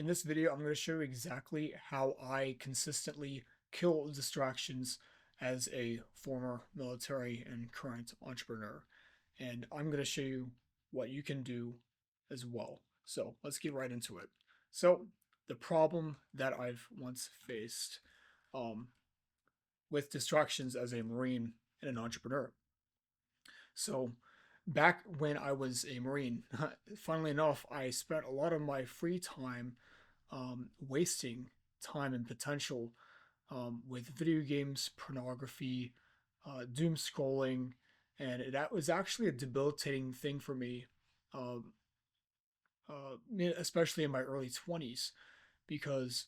In this video, I'm going to show you exactly how I consistently kill distractions as a former military and current entrepreneur. And I'm going to show you what you can do as well. So let's get right into it. So, the problem that I've once faced um, with distractions as a Marine and an entrepreneur. So, back when I was a Marine, funnily enough, I spent a lot of my free time wasting time and potential with video games, pornography, doom scrolling, and that was actually a debilitating thing for me, um, especially in my early 20s, because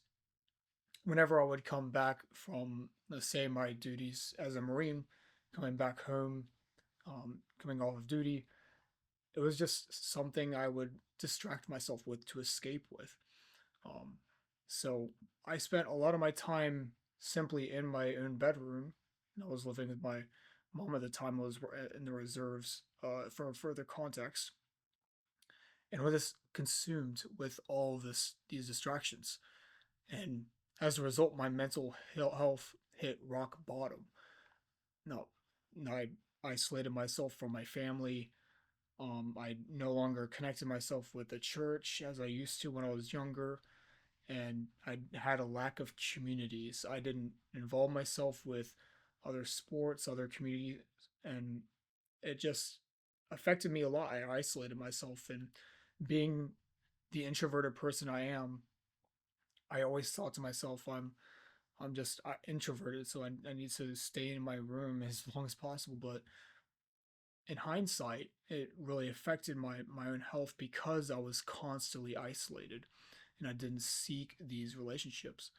whenever I would come back from, let's say, my duties as a Marine, coming back home, coming off of duty, it was just something I would distract myself with to escape with. Um, so I spent a lot of my time simply in my own bedroom. I was living with my mom at the time. I was in the reserves for further context, and was just consumed with all these distractions. And as a result, my mental health hit rock bottom. No, I isolated myself from my family. I no longer connected myself with the church as I used to when I was younger, and I had a lack of communities. I didn't involve myself with other sports, other communities, and it just affected me a lot. I isolated myself, and being the introverted person I am, I always thought to myself, I'm just introverted, so I need to stay in my room as long as possible. But in hindsight, it really affected my own health because I was constantly isolated and I didn't seek these relationships.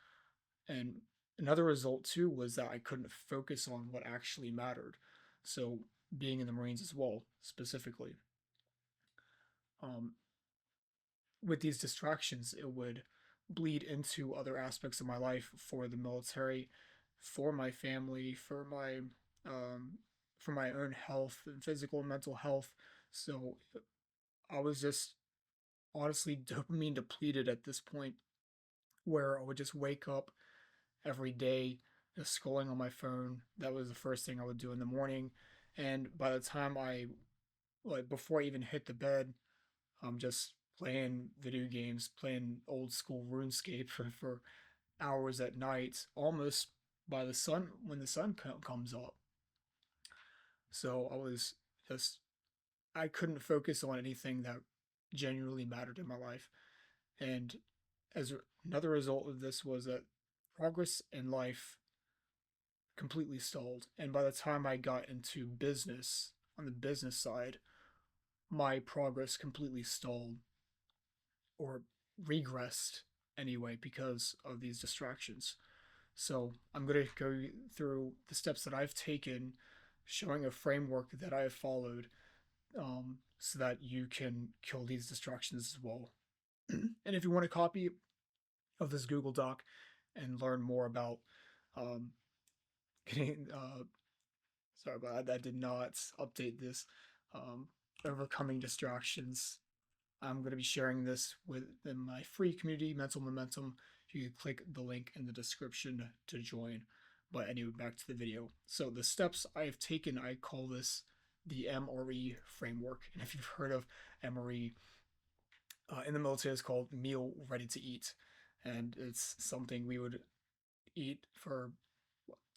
And another result too was that I couldn't focus on what actually mattered. So being in the Marines as well, specifically, um, with these distractions, it would bleed into other aspects of my life for the military, for my family, um, for my own health and physical and mental health. So I was just honestly dopamine depleted at this point, where I would just wake up every day just scrolling on my phone. That was the first thing I would do in the morning. And by the time before I even hit the bed, I'm just playing video games, playing old school RuneScape for hours at night, almost by the sun when the sun comes up. So just, I couldn't focus on anything that genuinely mattered in my life. And as another result of this was that progress in life completely stalled. And by the time I got into business, on the business side, my progress completely stalled or regressed anyway because of these distractions. So I'm going to go through the steps that I've taken, showing a framework that I have followed, so that you can kill these distractions as well. And if you want a copy of this Google Doc and learn more about um, getting sorry about that. I did not update this. Um, Overcoming distractions. I'm going to be sharing this within my free community, Mental Momentum. You can click the link in the description to join. But anyway, back to the video. So the steps I have taken, I call this the MRE framework. And if you've heard of MRE in the military, it's called Meal Ready to Eat. And it's something we would eat for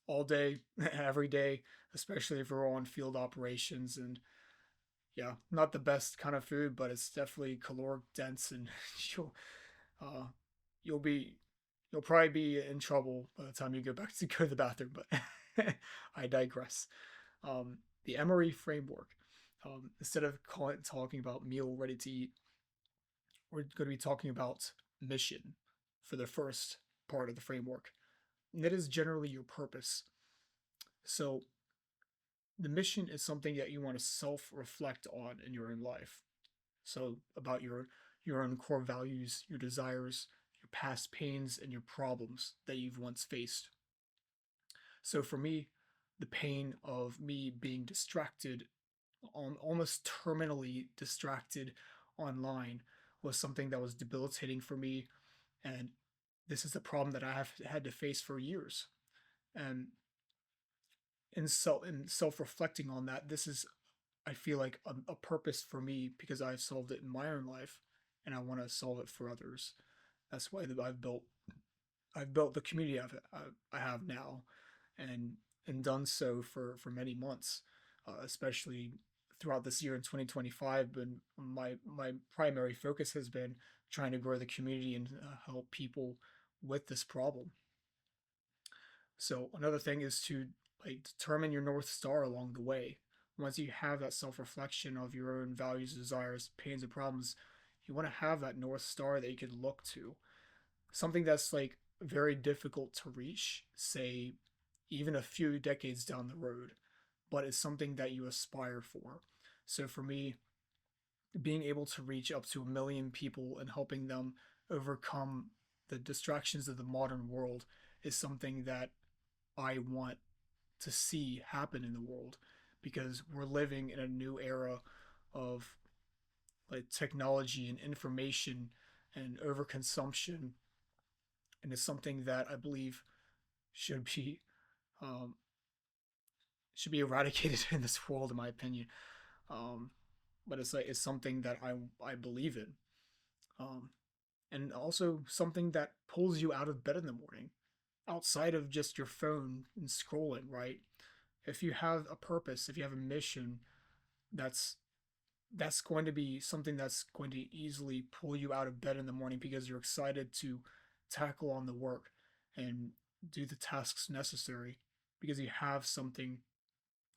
all day, every day, especially if we're on field operations. And yeah, not the best kind of food, but it's definitely caloric dense, and you'll uh, you'll be you'll probably be in trouble by the time you go to the bathroom. But I digress. The Emory framework. Instead of talking about meal ready to eat, we're going to be talking about mission for the first part of the framework. And that is generally your purpose. So the mission is something that you want to self-reflect on in your own life. So about your own core values, your desires, your past pains, and your problems that you've once faced. So for me, the pain of me being distracted, almost terminally distracted online, was something that was debilitating for me. And this is a problem that I have had to face for years. And in self-reflecting on that, this is, I feel like, a purpose for me because I've solved it in my own life, and I want to solve it for others. That's why I've built the community I have now, and done so for many months, especially throughout this year in 2025. But my primary focus has been trying to grow the community and help people with this problem. So another thing is to like determine your north star along the way. Once you have that self-reflection of your own values, desires, pains, and problems, you want to have that north star that you could look to. Something that's like very difficult to reach, say even a few decades down the road, but it's something that you aspire for. So for me, being able to reach up to 1 million people and helping them overcome the distractions of the modern world is something that I want to see happen in the world, because we're living in a new era of like technology and information and overconsumption, and it's something that I believe should be um, should be eradicated in this world, in my opinion. Um, but it's like it's something that I believe in, um, and also something that pulls you out of bed in the morning, outside of just your phone and scrolling. Right? If you have a purpose, if you have a mission, that's that's going to be something that's going to easily pull you out of bed in the morning because you're excited to tackle on the work and do the tasks necessary, because you have something,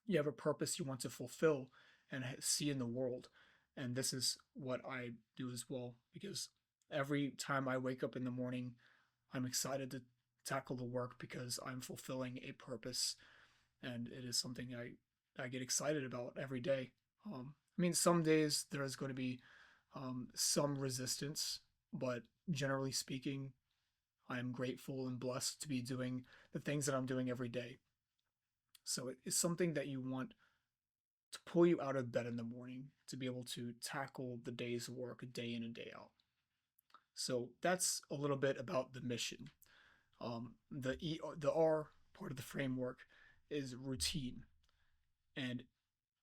you have a purpose you want to fulfill and see in the world. And this is what I do as well, because every time I wake up in the morning, I'm excited to tackle the work because I'm fulfilling a purpose, and it is something I get excited about every day. I mean, some days there's going to be some resistance, but generally speaking, I'm grateful and blessed to be doing the things that I'm doing every day. So it is something that you want to pull you out of bed in the morning to be able to tackle the day's work day in and day out. So that's a little bit about the mission. The R part of the framework is routine, and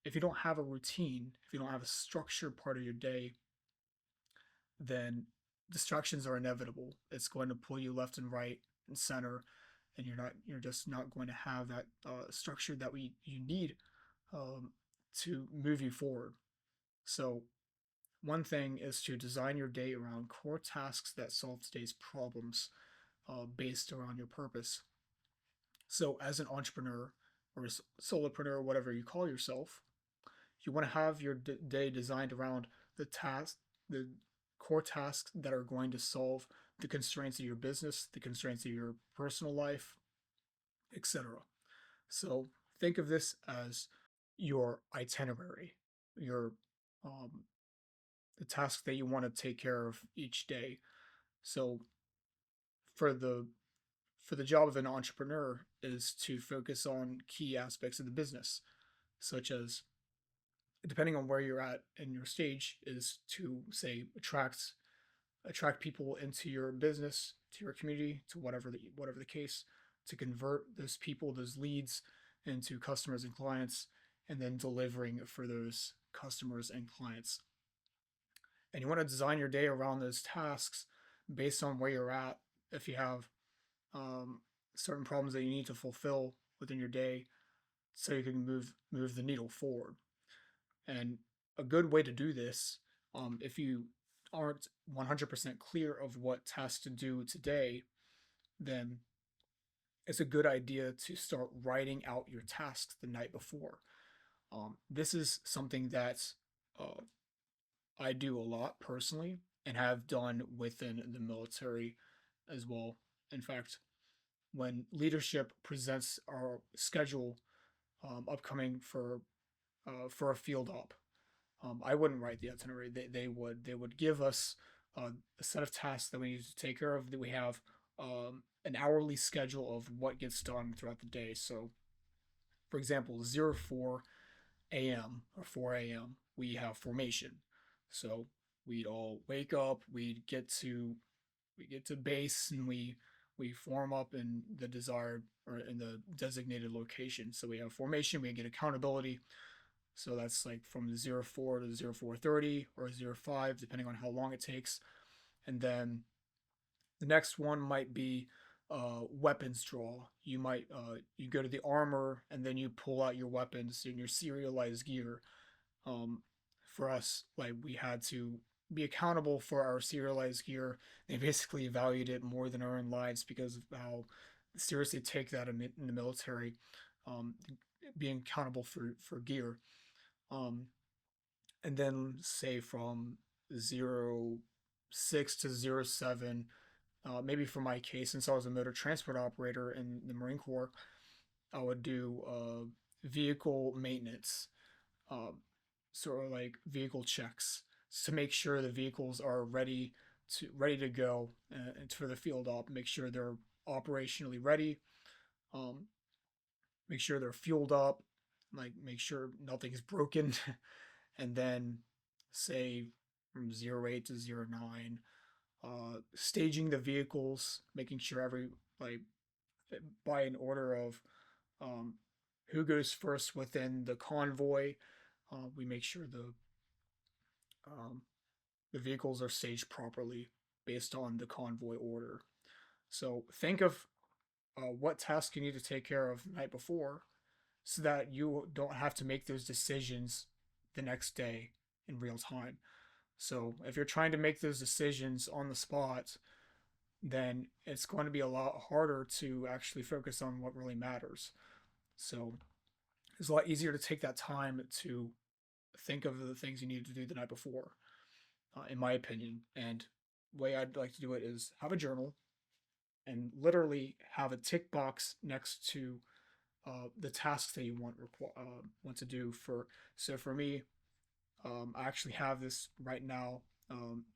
if you don't have a routine, if you don't have a structured part of your day, then distractions are inevitable. It's going to pull you left and right and center, and you're just not going to have that structure that we you need um, to move you forward. So one thing is to design your day around core tasks that solve today's problems, based around your purpose. So as an entrepreneur or a solopreneur, whatever you call yourself, you want to have your day designed around the core tasks that are going to solve the constraints of your business, the constraints of your personal life, etc. So think of this as your itinerary, your um, the task that you want to take care of each day. So for the job of an entrepreneur is to focus on key aspects of the business, such as, depending on where you're at in your stage, is to say attract people into your business, to your community, to whatever the case, to convert those people, those leads, into customers and clients, and then delivering for those customers and clients. And you want to design your day around those tasks based on where you're at. If you have um, certain problems that you need to fulfill within your day, so you can move the needle forward. And a good way to do this, if you aren't 100% clear of what tasks to do today, then it's a good idea to start writing out your tasks the night before. This is something that uh, I do a lot personally and have done within the military as well. In fact, when leadership presents our schedule upcoming for a field op, I wouldn't write the itinerary. They would give us a set of tasks that we need to take care of. That we have an hourly schedule of what gets done throughout the day. So, for example, 04 a.m. or 4 a.m. we have formation. So we'd all wake up. We'd get to we get to base and we form up in the desired or in the designated location. So we have formation, we get accountability. So that's like from 04 to 0430 or 05, depending on how long it takes. And then the next one might be weapons draw. You go to the armor and then you pull out your weapons in your serialized gear. Um, for us, like we had to be accountable for our serialized gear. They basically valued it more than our own lives because of how seriously take that in the military. Um, Being accountable for gear. Um, and then say from 06 to 07, maybe for my case, since I was a motor transport operator in the Marine Corps, I would do vehicle maintenance, uh, sort of like vehicle checks to make sure the vehicles are ready to go and for the field op. Make sure they're operationally ready. Um, Make sure they're fueled up. Like make sure nothing's broken, and then say from 08 to 09, staging the vehicles, making sure every like by an order of um, who goes first within the convoy. We make sure um, the vehicles are staged properly based on the convoy order. So think of what tasks you need to take care of the night before so that you don't have to make those decisions the next day in real time. So if you're trying to make those decisions on the spot, then it's going to be a lot harder to actually focus on what really matters. So it's a lot easier to take that time to think of the things you need to do the night before, in my opinion. And the way I'd like to do it is have a journal and literally have a tick box next to the tasks that you want to do. So for me, I actually have this right now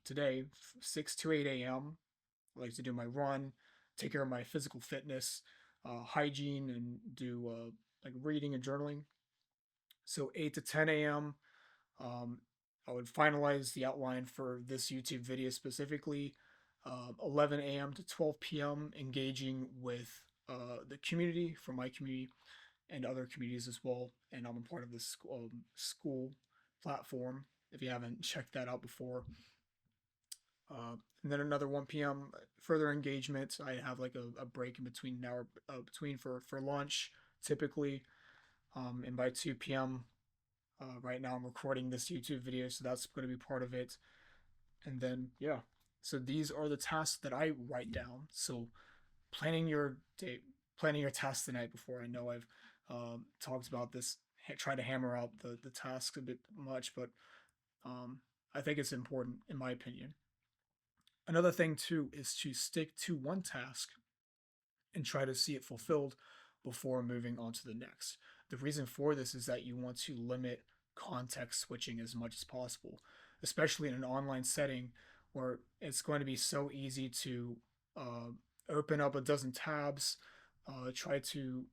today, 6 to 8 a.m. I like to do my run, take care of my physical fitness, hygiene, and do like reading and journaling. So 8 to 10 a.m. Um, I would finalize the outline for this YouTube video specifically. 11 a.m. to 12 p.m. engaging with the community from my community and other communities as well. And I'm a part of this school platform. If you haven't checked that out before, and then another 1 p.m. further engagement. I have like a break in between an hour between for lunch typically, and by 2 p.m. Right now I'm recording this YouTube video, so that's going to be part of it. And then yeah, so these are the tasks that I write down. So planning your day, planning your tasks the night before. I know I've talked about this, try to hammer out the tasks a bit much, but um, I think it's important in my opinion. Another thing too is to stick to one task and try to see it fulfilled before moving on to the next. The reason for this is that you want to limit context switching as much as possible, especially in an online setting where it's going to be so easy to open up a dozen tabs, try to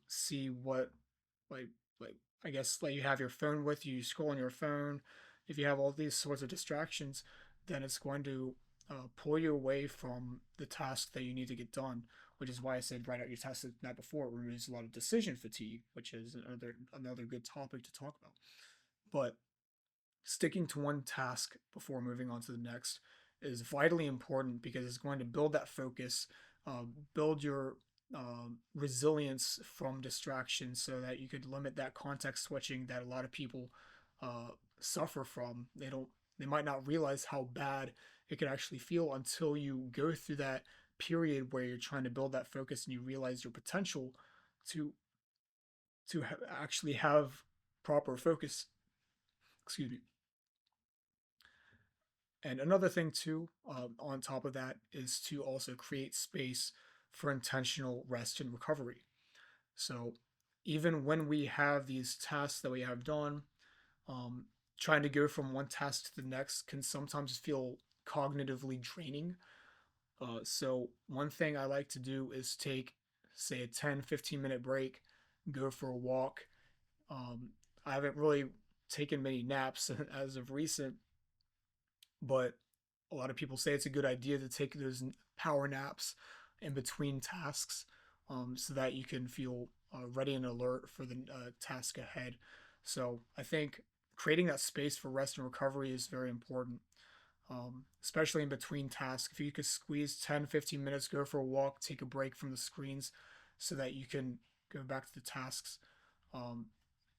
see what like like I guess like you have your phone with you, you scroll on your phone. If you have all these sorts of distractions, then it's going to pull you away from the task that you need to get done. Which is why I said write out your task the night before. It removes a lot of decision fatigue, which is another good topic to talk about. But sticking to one task before moving on to the next is vitally important because it's going to build that focus, build your resilience from distraction so that you could limit that context switching that a lot of people uh, suffer from. They might not realize how bad it could actually feel until you go through that period where you're trying to build that focus and you realize your potential to actually have proper focus. Excuse me. And another thing too, on top of that, is to also create space for intentional rest and recovery. So even when we have these tasks that we have done, um, trying to go from one task to the next can sometimes feel cognitively draining. So one thing I like to do is take, say, a 10-15 minute break, go for a walk. Um, I haven't really taken many naps as of recent, but a lot of people say it's a good idea to take those power naps in between tasks, so that you can feel ready and alert for the task ahead. So I think creating that space for rest and recovery is very important, especially in between tasks. If you could squeeze 10, 15 minutes, go for a walk, take a break from the screens so that you can go back to the tasks um,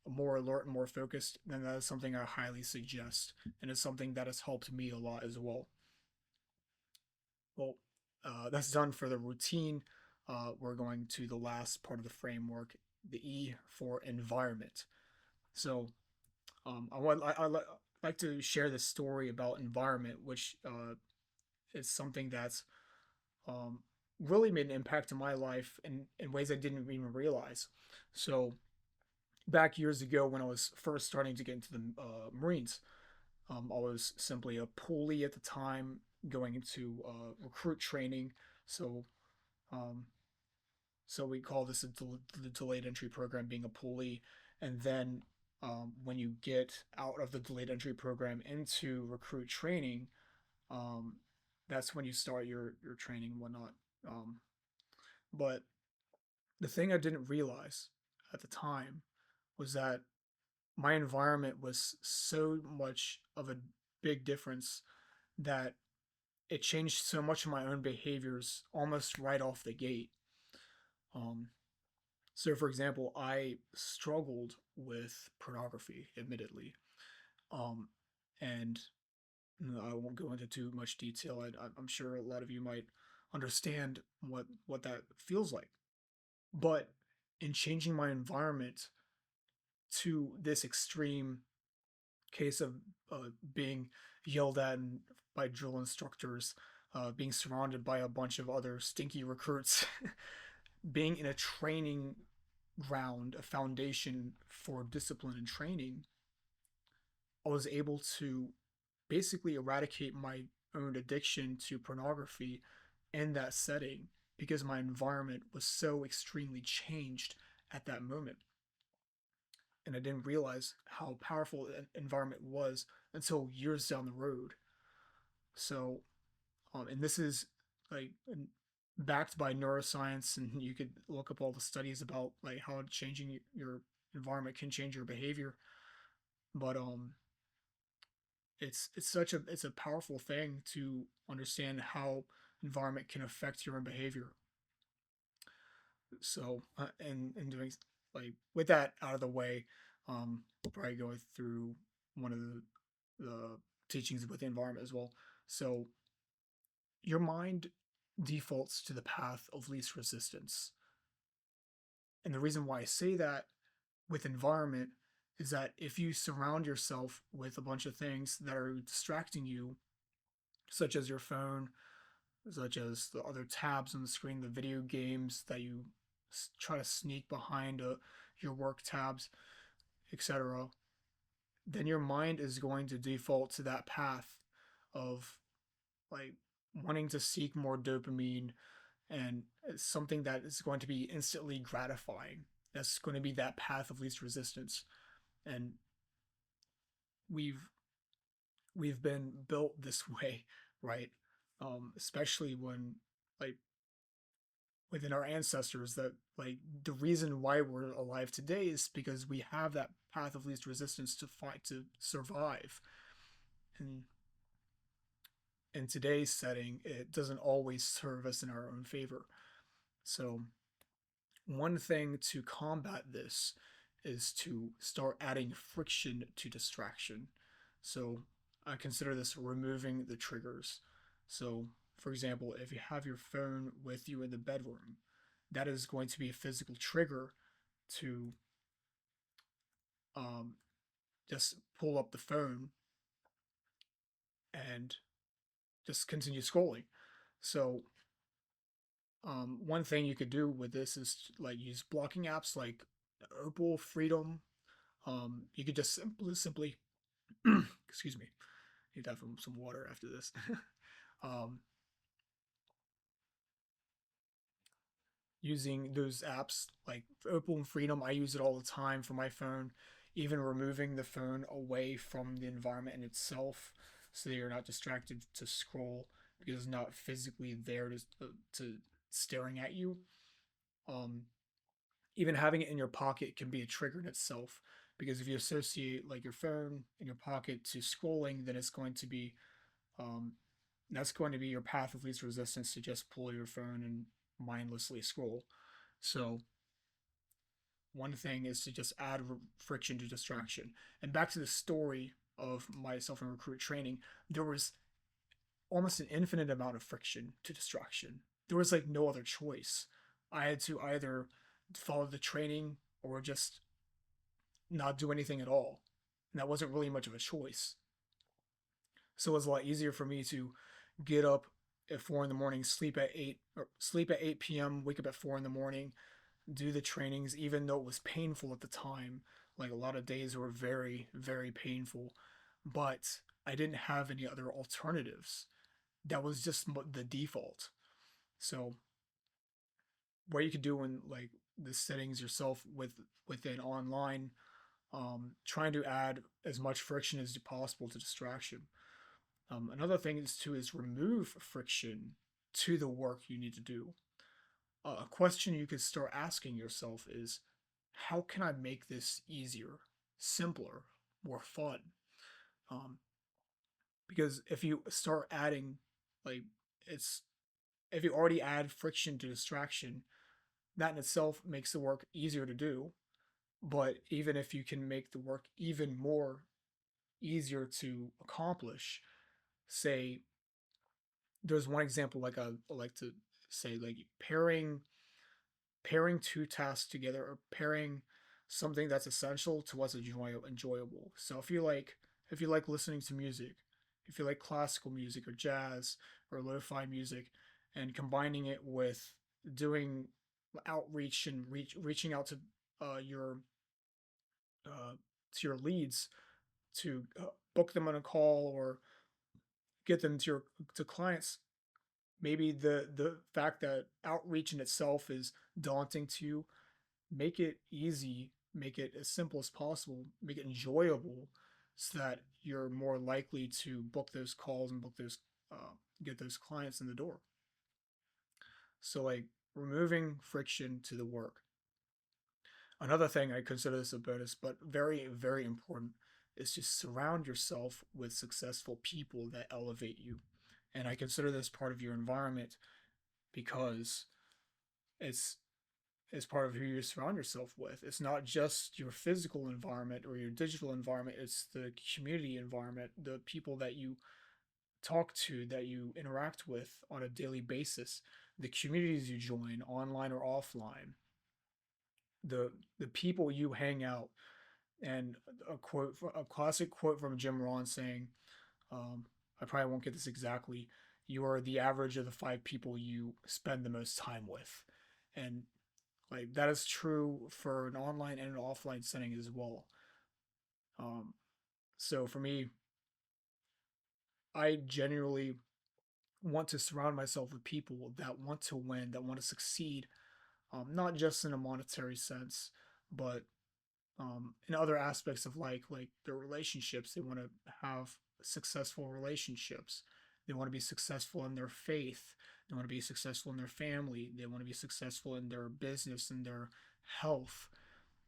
more alert and more focused, then that is something I highly suggest. And it's something that has helped me a lot as well. Well, that's done for the routine. We're going to the last part of the framework, the E for environment. So I like to share this story about environment, which is something that's um, really made an impact in my life in ways I didn't even realize. So back years ago when I was first starting to get into the Marines, I was simply a poolee at the time, going into recruit training. So um, so we call this the delayed entry program, being a poolee, and then when you get out of the delayed entry program into recruit training, um, that's when you start your training and whatnot. Um, but the thing I didn't realize at the time was that my environment was so much of a big difference that it changed so much of my own behaviors almost right off the gate. Um, so, for example, I struggled with pornography, admittedly, um, and I won't go into too much detail. I'm sure a lot of you might understand what that feels like. But in changing my environment to this extreme case of being yelled at by drill instructors, being surrounded by a bunch of other stinky recruits, being in a training ground, a foundation for discipline and training, I was able to basically eradicate my own addiction to pornography in that setting because my environment was so extremely changed at that moment. And I didn't realize how powerful an environment was until years down the road. So, and this is like backed by neuroscience, and you could look up all the studies about like how changing your environment can change your behavior. But it's a powerful thing to understand how environment can affect your own behavior. So, and doing like with that out of the way, we'll probably go through one of the teachings with the environment as well. So, your mind defaults to the path of least resistance. And the reason why I say that with environment is that if you surround yourself with a bunch of things that are distracting you, such as your phone, such as the other tabs on the screen, the video games that you try to sneak behind your work tabs, etc., then your mind is going to default to that path of like wanting to seek more dopamine and something that is going to be instantly gratifying. That's going to be that path of least resistance. And we've we've been built this way, right? Especially when like within our ancestors, that like the reason why we're alive today is because we have that path of least resistance to fight to survive. And in today's setting, it doesn't always serve us in our own favor. So one thing to combat this is to start adding friction to distraction. So I consider this removing the triggers. So, for example, if you have your phone with you in the bedroom, that is going to be a physical trigger to um, just pull up the phone and just continue scrolling. So, one thing you could do with this is like use blocking apps like Opal, Freedom. You could just simply excuse me, need to have some water after this. um, Using those apps like Opal and Freedom, I use it all the time for my phone, even removing the phone away from the environment in itself. so that you're not distracted to scroll because it's not physically there to staring at you. Um, Even having it in your pocket can be a trigger in itself, because if you associate like your phone in your pocket to scrolling, then it's going to be um, that's going to be your path of least resistance to just pull your phone and mindlessly scroll. So one thing is to just add friction to distraction. And back to the story of myself in recruit training, there was almost an infinite amount of friction to distraction. There was like no other choice. I had to either follow the training or just not do anything at all. And that wasn't really much of a choice. So it was a lot easier for me to get up at 4 in the morning, sleep at 8 p.m., wake up at 4 in the morning, do the trainings, even though it was painful at the time. Like a lot of days were very, very painful, but I didn't have any other alternatives. That was just the default. So what you could do in like the settings yourself within online, trying to add as much friction as possible to distraction. Another thing is remove friction to the work you need to do. A question you could start asking yourself is, how can I make this easier, simpler, more fun? Um, because if you start adding, like, it's if you already add friction to distraction, that in itself makes the work easier to do. But even if you can make the work even more easier to accomplish, say, there's one example like I like to say, like pairing two tasks together, or pairing something that's essential to what's enjoyable. So if you like listening to music, if you like classical music or jazz or lo-fi music, and combining it with doing outreach and reaching out your uh, to your leads to book them on a call or get them to clients. Maybe the fact that outreach in itself is daunting to you, make it easy, make it as simple as possible, make it enjoyable, so that you're more likely to book those calls and get those clients in the door. So like removing friction to the work. Another thing, I consider this a bonus, but very, very important, is to surround yourself with successful people that elevate you. And I consider this part of your environment because it's part of who you surround yourself with. It's not just your physical environment or your digital environment, it's the community environment, the people that you talk to, that you interact with on a daily basis, the communities you join, online or offline, the people you hang out. And a classic quote from Jim Rohn saying, I probably won't get this exactly, you are the average of the five people you spend the most time with. And like that is true for an online and an offline setting as well. Um, so for me, I genuinely want to surround myself with people that want to win, that want to succeed, not just in a monetary sense, but in other aspects of like their relationships. They want to have successful relationships. They want to be successful in their faith. They want to be successful in their family. They want to be successful in their business and their health.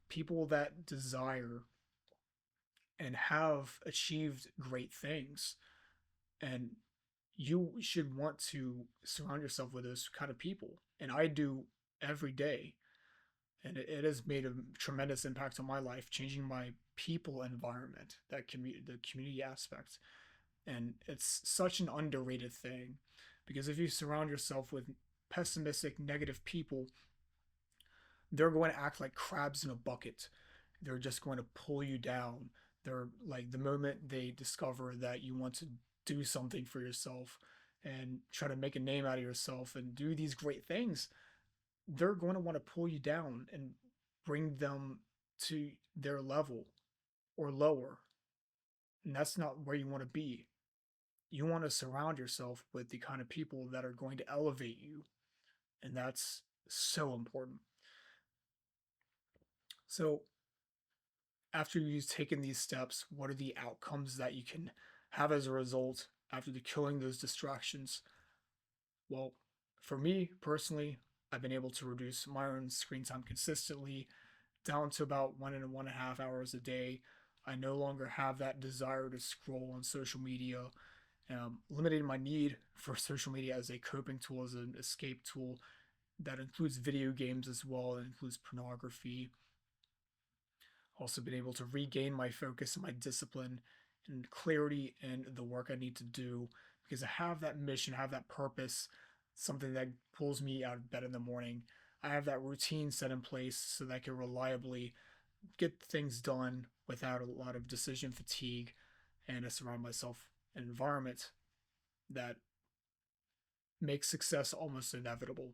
People that desire and have achieved great things. And you should want to surround yourself with those kind of people. And I do every day. And it has made a tremendous impact on my life, changing my people environment, the community aspect. And it's such an underrated thing, because if you surround yourself with pessimistic, negative people, they're going to act like crabs in a bucket. They're just going to pull you down. They're like, the moment they discover that you want to do something for yourself and try to make a name out of yourself and do these great things, they're going to want to pull you down and bring them to their level or lower. And that's not where you want to be. You want to surround yourself with the kind of people that are going to elevate you. And that's so important. So, after you've taken these steps, what are the outcomes that you can have as a result after the killing those distractions? Well, for me personally, I've been able to reduce my own screen time consistently down to about 1.5 hours a day. I no longer have that desire to scroll on social media, limiting my need for social media as a coping tool, as an escape tool. That includes video games as well, it includes pornography. Also, been able to regain my focus and my discipline and clarity in the work I need to do because I have that mission, I have that purpose, something that pulls me out of bed in the morning. I have that routine set in place so that I can reliably get things done without a lot of decision fatigue, and I surround myself in an environment that makes success almost inevitable.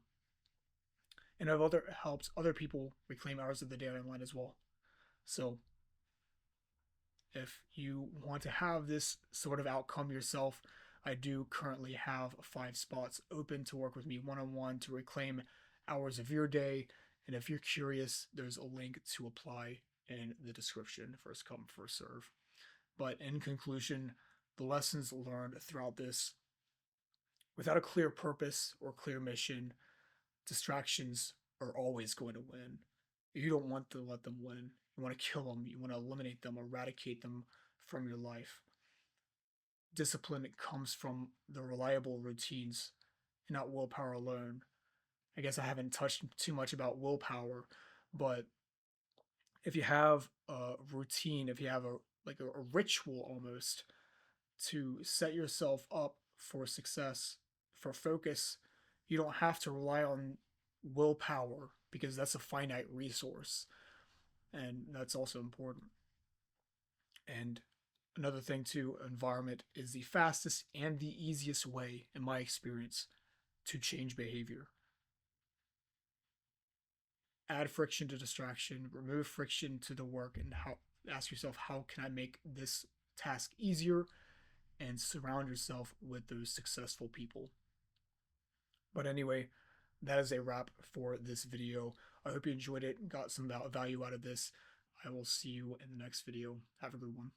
And I've other helped other people reclaim hours of the day online as well. So if you want to have this sort of outcome yourself, I do currently have 5 spots open to work with me one on one to reclaim hours of your day. And if you're curious, there's a link to apply in the description. First come, first serve. But in conclusion, the lessons learned throughout this: without a clear purpose or clear mission, distractions are always going to win. You don't want to let them win. You want to kill them. You want to eliminate them, eradicate them from your life. Discipline comes from the reliable routines, not willpower alone. I guess I haven't touched too much about willpower, but if you have a routine, if you have a ritual almost to set yourself up for success, for focus, you don't have to rely on willpower because that's a finite resource. And that's also important. And another thing too, environment is the fastest and the easiest way, in my experience, to change behavior. Add friction to distraction, remove friction to the work, and ask yourself, how can I make this task easier? And surround yourself with those successful people. But anyway, that is a wrap for this video. I hope you enjoyed it and got some value out of this. I will see you in the next video. Have a good one.